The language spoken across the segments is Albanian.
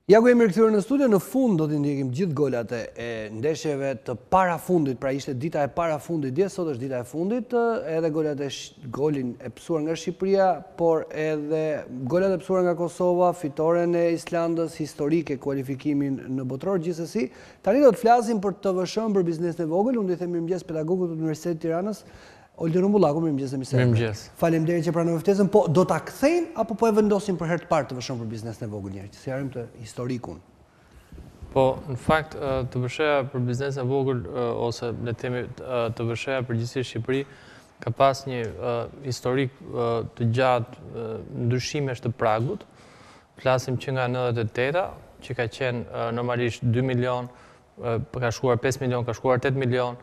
Ja ku jemi rikthyer në studio, në fund do t'i ndjekim gjithë golat e ndeshjeve të parafundit, pra ishte dita e parafundit dje, sot është dita e fundit, edhe golin e psuar nga Shqipëria, por edhe golat e psuar nga Kosova, fitoren e Islandës, historike, kualifikimin në botror, gjithsesi. Tani do të flasim për TVSH-n, për biznesin e vogël, unë do të them mirëmëngjes pedagogut të Universitetit të Tiranës, Olti Rumbullaku, mirëmëngjes e mirëseverdhje. Mirëmëngjes. Faleminderit që pranove ftesën, po do ta kthejmë apo po e vendosim për herë të parë TVSH-n për biznesin e vogël njerëz, që sjarim të historikun. Po, në fakt, TVSH-ja për biznesin e vogël ose le të themi TVSH-ja përgjithsisht Shqipëri ka pas një historik të gjatë ndryshimesh të pragut. Flasim që nga 98-a, që ka qenë normalisht 2 milion, ka shkuar 5 milion, ka shkuar 8 milion,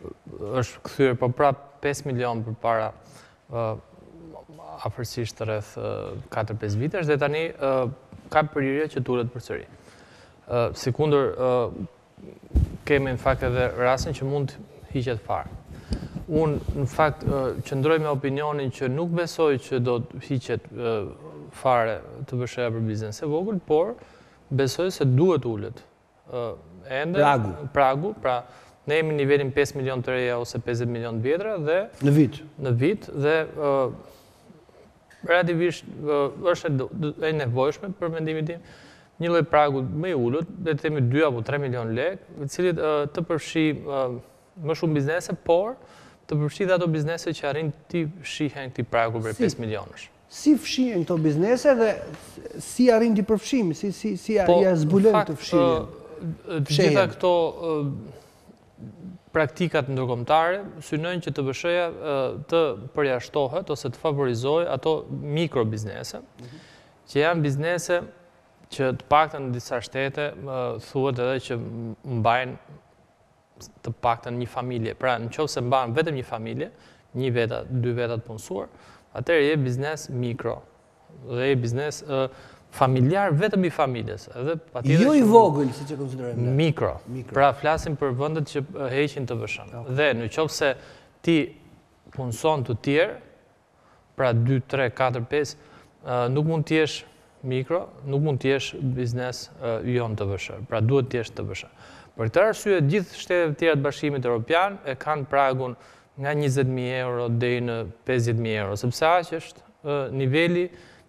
është kthyer po prap 5 milion përpara afërsisht rreth 4-5 vitesh dhe tani ka përhyrje që tulet përsëri. Sikundër kemi në fakt edhe rastin që mund hiqet fare. Unë në fakt qëndroj me opinionin që nuk besoj që do të hiqet fare TVSH-ja për biznes e vogël, por besoj se duhet ulet. Pragu, pra ne jemi nivelin 5 milion të reja ose 50 milion të vjetra dhe në vit dhe relativisht është e nevojshme për mendimin tim një lloj pragu më i ulët, le të themi 2 apo 3 milion lekë, i cili të përfshi më shumë biznese, por të përfshi dhe ato biznese që arrin të shihen këtij pragu për 5 milionësh. Si fshihen këto biznese dhe si arrin të përfshijnë, si ja zbulojnë të fshihen? Të gjitha këto praktikat ndërkombëtare synojnë që TVSH-ja të përjashtohet ose të favorizojë ato mikrobiznese, që janë biznese që të paktën në disa shtete thuhet edhe që mbajnë të paktën një familje. Pra, nëse mban vetëm një familje, 1 veta, 2 veta të punësuar, atëherë je biznes mikro dhe je biznes familjar vetëm i familjes. Jo i vogël, siç e konsiderojmë ne. Mikro. Pra flasim për vendet që heqin TVSH-n. Dhe nëse ti punëson të tjerë, pra 2, 3, 4, 5, nuk mund të jesh mikro, nuk mund të jesh biznes jo në TVSH. Pra duhet të jesh TVSH. Për këtë arsye, gjithë shtetet e tjera të Bashkimit Evropian e kanë pragun nga 20.000 euro deri në 50.000 euro, sepse aq është niveli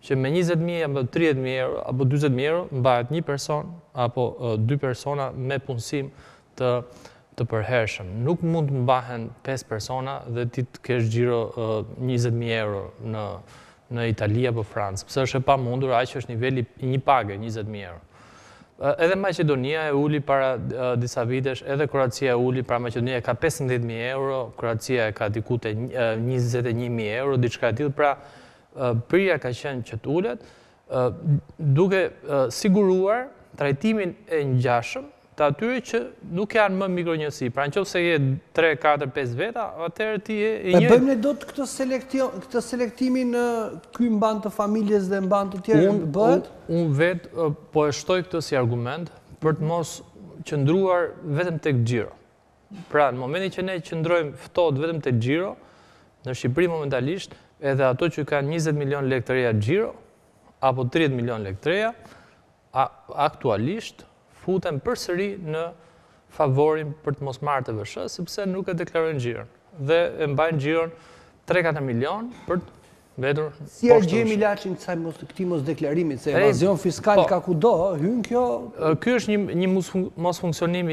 që me 20.000 apo 30.000 euro apo 40.000 euro mbahet një person apo 2 persona me punësim të përhershëm. Nuk mund të mbahen 5 persona dhe ti të kesh xhiro 20.000 euro në Itali apo Francë, pse është e pamundur, aq është niveli i një page 20.000 euro. Edhe Maqedonia e uli para disa vitesh, edhe Kroacia e uli para Maqedonia ka 15.000 euro, Kroacia ka diku te 21.000 euro, diçka e tillë, pra përja ka qenë që të ulet, duke siguruar trajtimin e ngjashëm të atyre që nuk janë më mikronjësi. Pra nëse je 3, 4, 5 veta, atëherë ti je i njëjtë. Bëjmë ne dot këtë selektimin ky mban të familjes dhe mban të tjerë bëhet? Unë vetë po e shtoj këtë si argument për të mos qëndruar vetëm tek xhiro. Pra në momentin që ne qëndrojmë ftohtë vetëm tek xhiro, në Shqipëri momentalisht edhe ato që kanë 20 milion lekë të reja xhiro apo 30 milion lekë të reja, aktualisht futen përsëri në favorin për të mos marrë TVSH, sepse nuk e deklarojnë xhiron dhe e mbajnë xhiron 3-4 milion për të vetur. Si argjemi ilaçin këtij mos deklarimit, se evazion fiskal ka kudo, hyn kjo. Ky është një mosfunksionim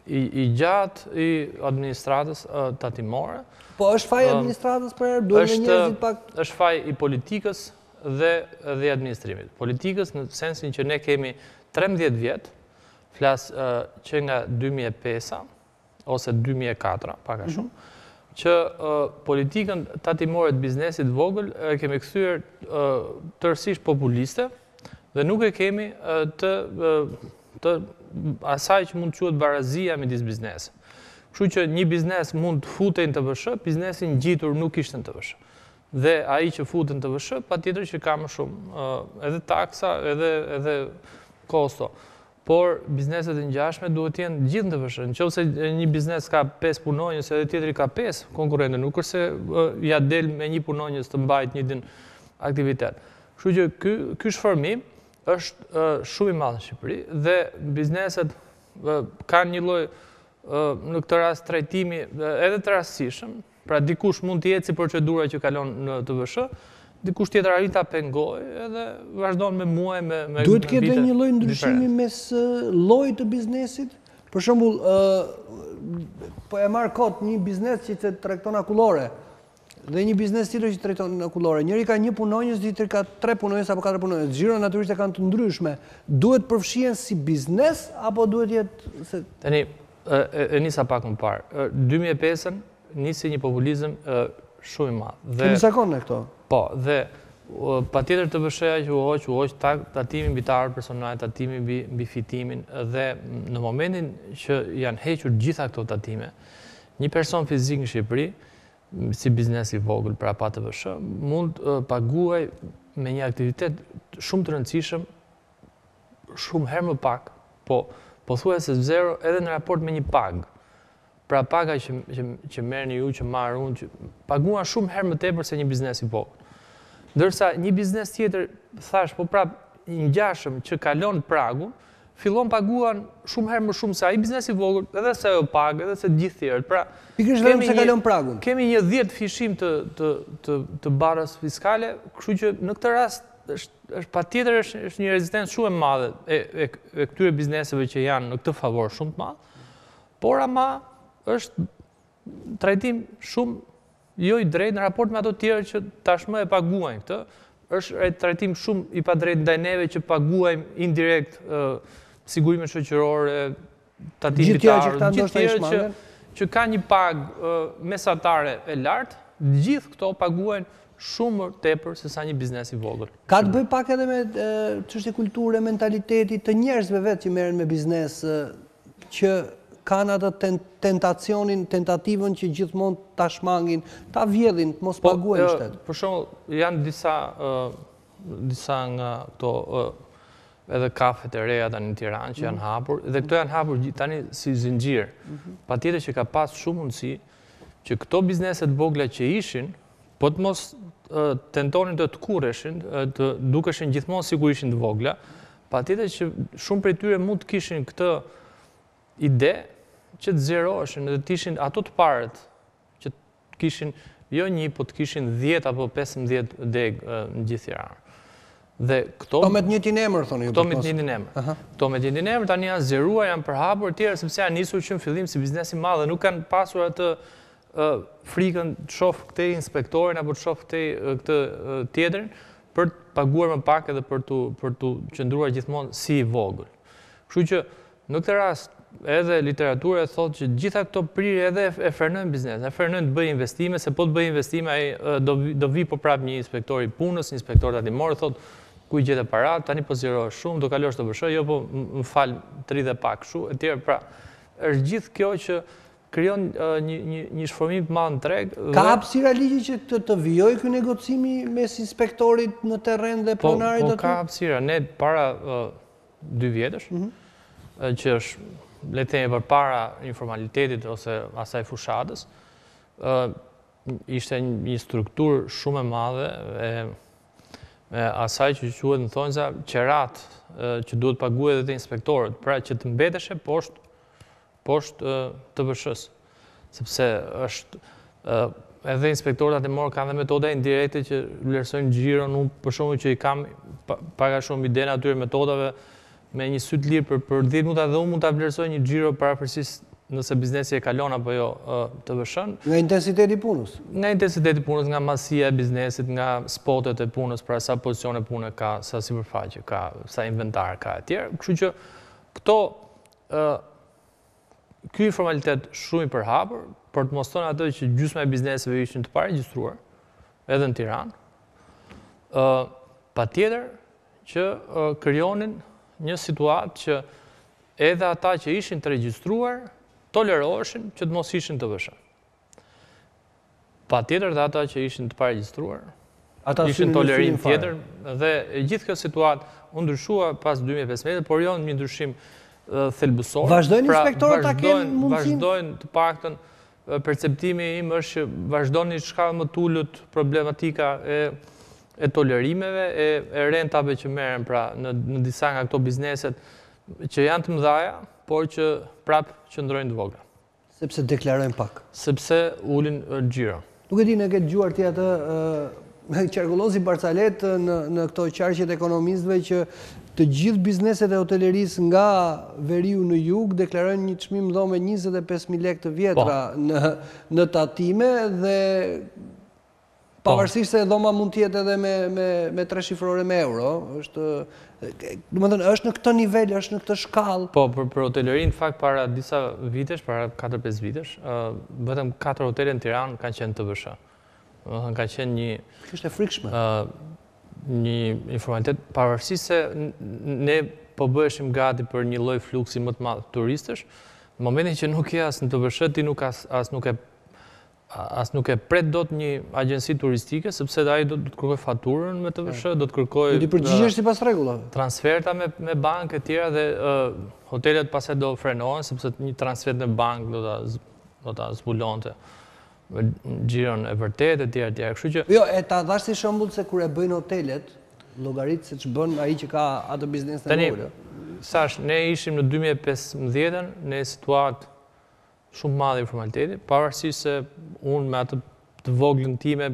i gjatë i administratës tatimore. Po është faj administratës për herë, duhet me njerëzit pak. Është faj i politikës dhe administrimit. Politikës në sensin që ne kemi 13 vjetë, flas që nga 2005 ose 2004, pak a shumë, që politikën tatimore të biznesit vogël kemi kthyer tërësisht populiste dhe nuk e kemi të asaj që mund të quhet barazia midis bizneseve. Kështu që një biznes mund të futej në TVSH, biznesin ngjitur nuk ishte në TVSH. Dhe ai që futet në TVSH, patjetër që ka më shumë edhe taksa, edhe kosto. Por bizneset e ngjashme duhet të jenë gjithë në TVSH. Nëse një biznes ka 5 punonjës edhe tjetri ka 5 konkurrentë, nuk është se ja del me një punonjës të mbajt një din aktivitet. Kështu që ky shformim është shumë i madh në Shqipëri dhe bizneset kanë një lloj në këtë rast trajtimi edhe të rastësishëm, pra dikush mund të eci procedura që kalon në TVSH, dikush tjetër arrin ta pengoj edhe vazhdon me muaj me duhet të ketë një lloj ndryshimi mes llojit të biznesit. Për shembull, po e marr kot një biznes që tregton akullore dhe një biznes tjetër që tregton akullore. Njëri ka një punonjës, tjetri ka 3 punonjës apo 4 punonjës. Xhiro natyrisht kanë të ndryshme. Duhet përfshihen si biznes apo duhet jetë Tani e nisa pak më parë. 2005-ën nisi një populizëm shumë i madh. Kemi zakon në këto. Po, dhe patjetër TVSH-ja që u hoq tatimi mbi të ardhurën personale, tatimi mbi fitimin dhe në momentin që janë hequr gjitha këto tatime, një person fizik në Shqipëri, si biznes i vogël, pra pa TVSH, mund paguaj me një aktivitet shumë të rëndësishëm, shumë herë më pak, po thuajse zero edhe në raport me një pagë. Pra paga që merrni ju, që marr unë, paguan shumë herë më tepër se një biznes i vogël. Ndërsa një biznes tjetër, thash, po prap i ngjashëm që kalon pragun, fillon paguan shumë herë më shumë se ai biznesi i vogël, edhe se ajo pagë, edhe se gjithë tjerët. Pra, pikërisht vetëm se kalon pragun. Kemi një 10 fishim të barrës fiskale, kështu që në këtë rast është patjetër është një rezistencë shumë e madhe e këtyre bizneseve që janë në këtë favor shumë të madh, por ama është trajtim shumë jo i drejtë në raport me ato tjerë që tashmë e paguajnë këtë. Është trajtim shumë i padrejtë ndaj neve që paguajmë indirekt sigurime shoqërore, tatim vitar, gjithë tjerë që ka një pagë mesatare e lartë, gjithë këto paguajnë shumë tepër se sa një biznes i vogël. Ka të bëj pak edhe me çështje kulture, mentaliteti të njerëzve vetë që merren me biznes, që kanë atë tentativën që gjithmonë ta shmangin, ta vjedhin, të mos paguajnë shtet. Për shembull, janë disa nga këto edhe kafet e reja tani në Tiranë që janë hapur, dhe këto janë hapur tani si zinxhir. Patjetër që ka pas shumë mundësi që këto bizneset vogla që ishin, po të mos tentonin të kurreshin, të dukeshin gjithmonë sikur ishin të vogla, patjetër që shumë prej tyre mund të kishin këtë ide që të zeroheshin dhe të ishin ato të parët që të kishin jo një, po të kishin 10 apo 15 deg në gjithë Tiranë. Dhe këto me të njëjtin emër thoni ju. Këto me të njëjtin emër. Këto me të njëjtin emër tani janë zgjeruar, janë përhapur tjerë sepse janë nisur që në fillim si biznes i madh dhe nuk kanë pasur atë frikën të shoh këtë inspektorin apo të shoh këtë tjetrin për të paguar më pak edhe për të qëndruar gjithmonë si i vogël. Kështu që në këtë rast edhe literatura thotë që gjitha këto prirje edhe e frenojnë biznes, e frenojnë të bëjë investime, se po të bëjë investime ai do vi po prap një inspektor i punës, një inspektor tatimor, thotë ku i gjete parat, tani po zgjerohesh shumë, do kalosh të BSH, jo po më fal 30 pak kështu, etj. Pra, është gjithë kjo që krijon një shformim të madh në treg. Ka hapësira ligji që të vijojë ky negocimi mes inspektorit në terren dhe pronarit aty? Po ka hapësira, ne para 2 vjetësh, që është le të themi përpara informalitetit ose asaj fushatës, ishte një strukturë shumë e madhe me asaj që quhet në thonjza qerat që duhet paguhet edhe të inspektorët, pra që të mbeteshe poshtë TVSH-s, sepse është edhe inspektorët tatimor kanë dhe metoda indirekte që vlerësojnë xhiron, unë për shembull që i kam pak a shumë ide atyre metodave me një sy të lirë për 10 minuta dhe unë mund ta vlerësoj një xhiro parapërsisht nëse biznesi e kalon apo jo TVSH-n. Nga intensiteti i punës? Nga intensiteti i punës, nga masia e biznesit, nga spotet e punës, pra sa pozicione pune ka, sa sipërfaqe ka, sa inventar ka e tjerë. Kështu që këto ky informalitet shumë i përhapur, për të mos thënë atë që gjysma e bizneseve ishin të paregjistruar, edhe në Tiranë, patjetër që krijonin një situatë që edhe ata që ishin të regjistruar toleroheshin që të mos ishin TVSH. Patjetër dhe ata që ishin të paregjistruar ishin tolerim tjetër dhe gjithë kjo situatë u ndryshua pas 2015, por jo një ndryshim thelbësor. Vazhdojnë inspektorët ta kenë mundësinë? Vazhdojnë të paktën. Perceptimi im është që vazhdojnë një shkallë më të ulët problematika e tolerimeve, e rentave që merren pra në disa nga këto bizneset që janë të mëdhaja, por që prap qëndrojnë të vogla. Sepse deklarojnë pak. Sepse ulin xhiro. Nuk e di në ke dëgjuar ti atë qarkullosi Barcalet në këto qarqet ekonomistëve që të gjithë bizneset e hotelerisë nga veriu në jug deklarojnë një çmim dhome 25.000 lekë të vjetra në tatime dhe pavarësisht se dhoma mund të jetë edhe me 3 shifrore me euro, është në këtë nivel, është në këtë shkallë. Po, për hotelerin, në fakt, para disa vitesh, para 4-5 vitesh, vetëm 4 hotele në Tiranë kanë qenë TVSH. Ka qenë një... Kështë e frikshme. Një informalitet, pavarësisht se ne po bëheshim gati për një lloj fluksi më të madh turistësh, në momentin që nuk je as në TVSH, ti nuk e pret dot një agjenci turistike, sepse ai do të kërkoj faturën me TVSH, do të kërkoj... Do t'i përgjigjesh sipas rregullave. Transferta me bankë e tjera dhe hotelet pastaj do frenohen, sepse një transfer në bankë do ta zbulonte xhiron e vërtetë e tjera. Kështu që jo, e ta dhash si shembull se kur e bëjnë hotelet, llogarit se ç'bën ai që ka atë biznes të vogël. Sash, ne ishim në 2015-ën në situatë shumë madhe informaliteti, pavarësisht se unë me atë të voglën time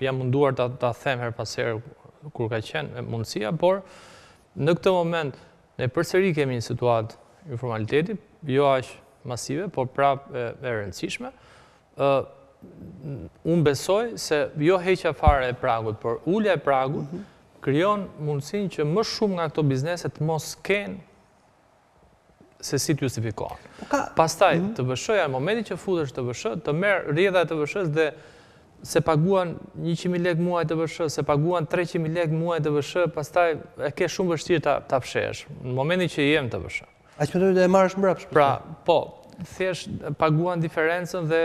jam munduar ta them her pas here kur ka qenë mundësia, por në këtë moment ne përsëri kemi një situatë informaliteti, jo aq masive, por prapë e rëndësishme. Unë besoj se jo heqja fare e pragut, por ulja e pragut krijon mundësinë që më shumë nga këto biznese të mos kenë se si të justifikohen. Pastaj, TVSH-ja në momentin që futesh TVSH, të merr rrjedha e TVSH-s dhe se paguan 100.000 lekë muaj TVSH, se paguan 300.000 lekë muaj TVSH, pastaj e ke shumë vështirë ta fshesh. Në momentin që jem TVSH. Aq më të marrësh mbrapsht. Pra, po, thjesht paguan diferencën dhe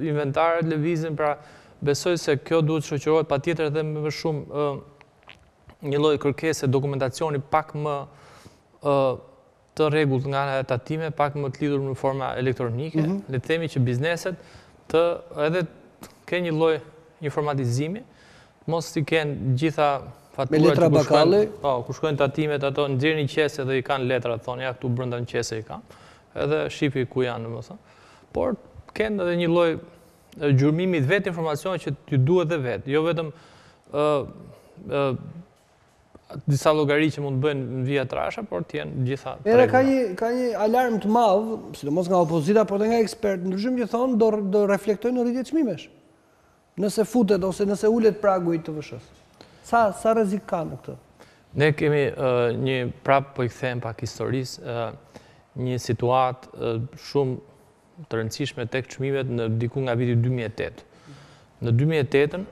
inventarët lëvizin, pra besoj se kjo duhet shoqërohet patjetër edhe me më shumë një lloj kërkese dokumentacioni pak më të rregullt nga ana e tatime, pak më të lidhur në forma elektronike, le të themi që bizneset të edhe kenë një lloj informatizimi, mos i kenë gjitha faturat që ku shkojnë tatimet ato nxjerrin një qese dhe i kanë letrat, thonë ja këtu brenda në qese i kanë. Edhe shipi ku janë, domethënë. Por kanë edhe një lloj gjurmimi të vetë informacione që t'ju duhet dhe vetë, jo vetëm disa llogari që mund të bëjnë në vija trasha, por të jenë gjitha. Edhe ka një alarm të madh, sidomos nga opozita, por edhe nga ekspertë, ndryshim që thonë do reflektojnë në rritje të çmimesh. Nëse futet ose nëse ulet pragu i TVSH-s. Sa rrezik ka në këtë? Ne kemi prap po i kthejmë pak historisë, një situatë shumë të rëndësishme tek çmimet në diku nga viti 2008. Në 2008-ën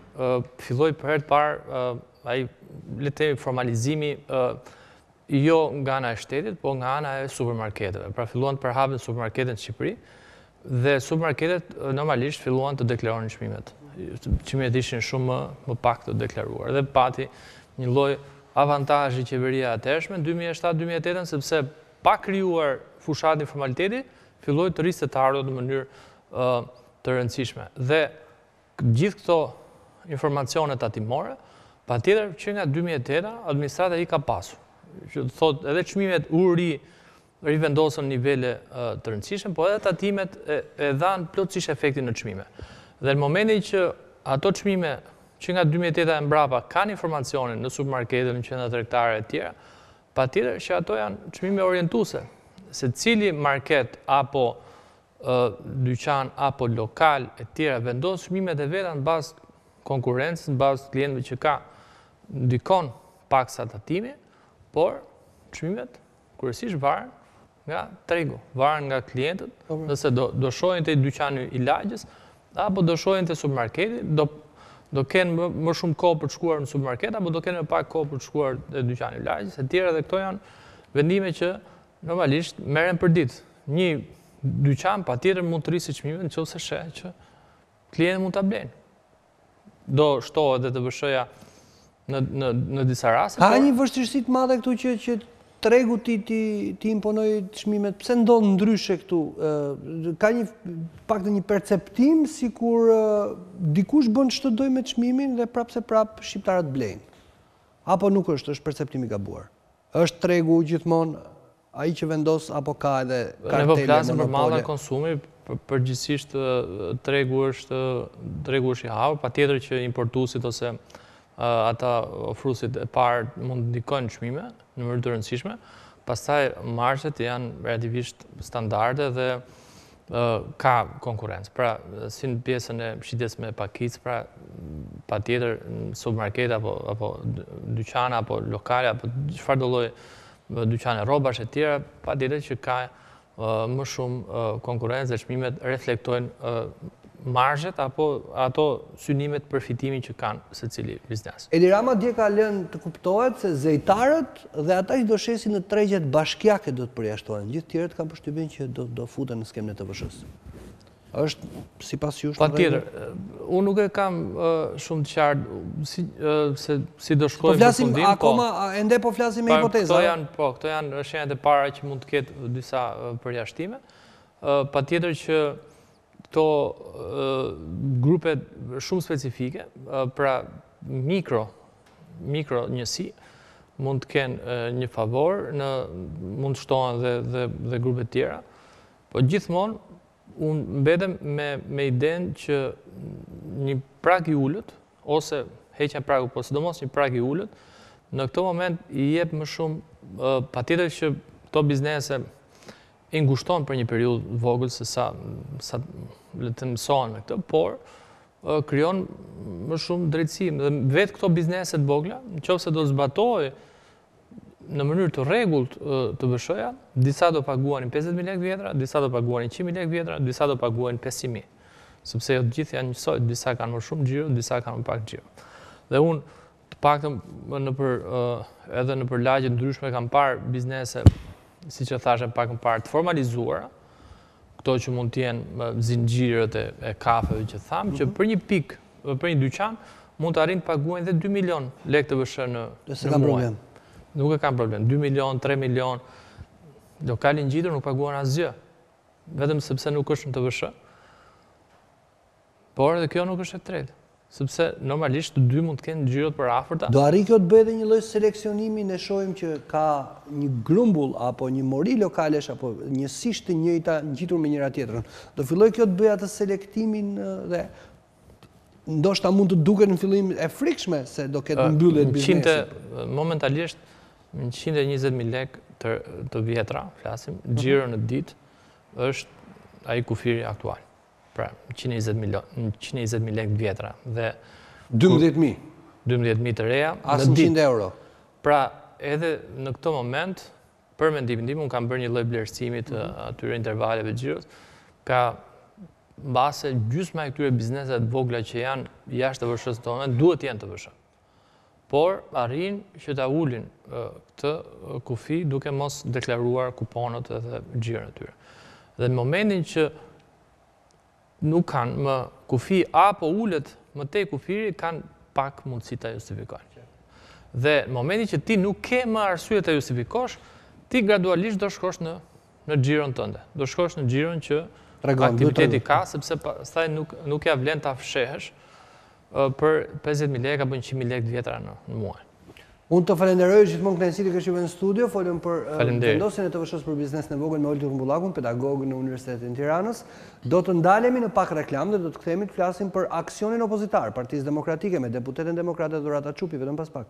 filloi për herë të parë ai le të themi formalizimi jo nga ana e shtetit, po nga ana e supermarketeve. Pra filluan të përhapen supermarketet në Shqipëri dhe supermarketet normalisht filluan të deklaronin çmimet. Çmimet ishin shumë më pak të deklaruar dhe pati një lloj avantazhi qeveria atëhershme në 2007-2008 sepse pa krijuar fushat informaliteti, filloi të rriste të ardhur në mënyrë të rëndësishme. Dhe gjithë këto informacione tatimore, patjetër që nga 2008 administrata i ka pasur. Që thotë edhe çmimet u rivendosën nivele të rëndësishme, po edhe tatimet e dhanë plotësisht efektin në çmime. Dhe në momentin që ato çmime që nga 2008 e mbrapa kanë informacione në supermarkete, në qendra tregtare e tjera, patjetër që ato janë çmime orientuese. Se cili market apo dyqan apo lokal e tjera vendos çmimet e veta në bazë konkurrencës, në bazë klientëve që ka ndikon paksa tatimi, por çmimet kryesisht varen nga tregu, varen nga klientët, nëse do shohin te dyqani i lagjes apo do shohin te supermarketi, do kenë më shumë kohë për të shkuar në supermarket apo do kenë më pak kohë për të shkuar te dyqani i lagjes, e tjera dhe këto janë vendime që normalisht merren për ditë. Një dyqan patjetër mund të rrisë çmimet nëse sheh që klienti mund ta blejnë. Do shtohet edhe TVSH-ja në disa raste. Ka një vështirësi të madhe këtu që tregu ti imponoj çmimet, pse ndodh ndryshe këtu? Ka pak të një perceptim sikur dikush bën ç'të doj me çmimin dhe prapse prap shqiptarët blejnë. Apo nuk është perceptimi i gabuar? Është tregu gjithmonë ai që vendos apo ka edhe kartele monopole? Ne po flasim për mallin konsumi, përgjithsisht tregu është i hapur, patjetër që importuesit ose ata ofruesit e parë mund të ndikojnë çmime në mënyrë të rëndësishme, pastaj marzhet janë relativisht standarde dhe ka konkurrencë. Pra, si në pjesën e shitjes me pakicë, pra patjetër në supermarkete apo dyqane apo lokale apo çfarë do lloj dyqane rrobash e tjera, patjetër që ka më shumë konkurrencë dhe çmimet reflektojnë marzhet apo ato synimet përfitimin që kanë secili biznes. Edi Rama dje ka lënë të kuptohet se zejtarët dhe ata që do shesin në tregjet bashkiake do të përjashtohen. Gjithë tjerët kanë përshtypjen që do futen në skemën e TVSH-s. Është sipas jush? Patjetër, unë nuk e kam shumë të qartë se si do shkojmë në fundim. Akoma ende po flasim me hipoteza. Këto janë shenjat e para që mund të ketë disa përjashtime. Patjetër që këto grupe shumë specifike, pra mikro njësi, mund të kenë një favor, mund të shtohen dhe grupe tjera, po gjithmonë unë mbetem me idenë që një prag i ullët, ose heqja pragu, po sidomos një prag i ullët, në këto moment i jep më shumë, patjetër që këto biznese i ngushton për një periudhë vogël se sa le të mësohen me këtë, por krijon më shumë drejtësi. Dhe vetë këto bizneset vogla, nëse do zbatohej në mënyrë të rregullt TVSH-ja, disa do paguanin 50.000 lekë vjetra, disa do paguanin 100.000 lekë vjetra, disa do paguanin 500.000. Sepse jo të gjithë janë njësoj, disa kanë më shumë xhiro, disa kanë më pak xhiro. Dhe unë të paktën edhe në lagje ndryshme kam parë biznese, siç e thashë pak më parë, të formalizuara, këto që mund të jenë zinxhirët e kafeve që thamë, që për një pikë, për një dyqan, mund të arrijnë të paguajnë dhe 2 milion lekë TVSH në muaj. Nuk e kam problem. 2 milion, 3 milion, lokalin ngjitur nuk paguan asgjë, vetëm sepse nuk është në TVSH. Por edhe kjo nuk është e tretë, sepse normalisht të dy mund të kenë xhirot për afërta. Do arrijë kjo të bëjë edhe një lloj seleksionimi, ne shohim që ka një grumbull apo një mori lokalesh apo njësisht të njëjta ngjitur me njëra tjetrën. Do filloj kjo të bëjë atë selektimin dhe ndoshta mund të duket në fillim e frikshme se do ketë mbyllje biznesit. Momentalisht 120.000 lekë të vjetra, flasim, xhiro në ditë është ai kufiri aktual. Pra, 120.000 lekë vjetra dhe 12.000. 12.000 të reja në ditë. 100 euro. Pra, edhe në këtë moment, për mendimin tim, unë kam bërë një lloj vlerësimi të atyre intervaleve xhiros, ka mbase gjysma e këtyre bizneset vogla që janë jashtë TVSH-s në moment duhet jenë TVSH. Por arrijnë që ta ulin këtë kufi duke mos deklaruar kuponët edhe xhiron e tyre. Dhe në momentin që nuk kanë më kufi apo ulet më tej kufiri, kanë pak mundësi ta justifikojnë. Dhe në momentin që ti nuk ke më arsye ta justifikosh, ti gradualisht do shkosh në xhiron tënde. Do shkosh në xhiron që aktiviteti ka, sepse pastaj nuk ja vlen ta fshehesh për 50.000 lekë apo 100.000 lekë vjetra në muaj. Unë të falenderoj gjithmonë kënaqësi të kesh qenë në studio, folëm për vendosjen e TVSH-s për biznesin e vogël me Olti Rumbullakun, pedagog në Universitetin e Tiranës. Do të ndalemi në pak reklam dhe do të kthehemi të flasim për aksionin opozitar, Partisë Demokratike me deputetën demokrate Dhurata Çupi vetëm pas pak.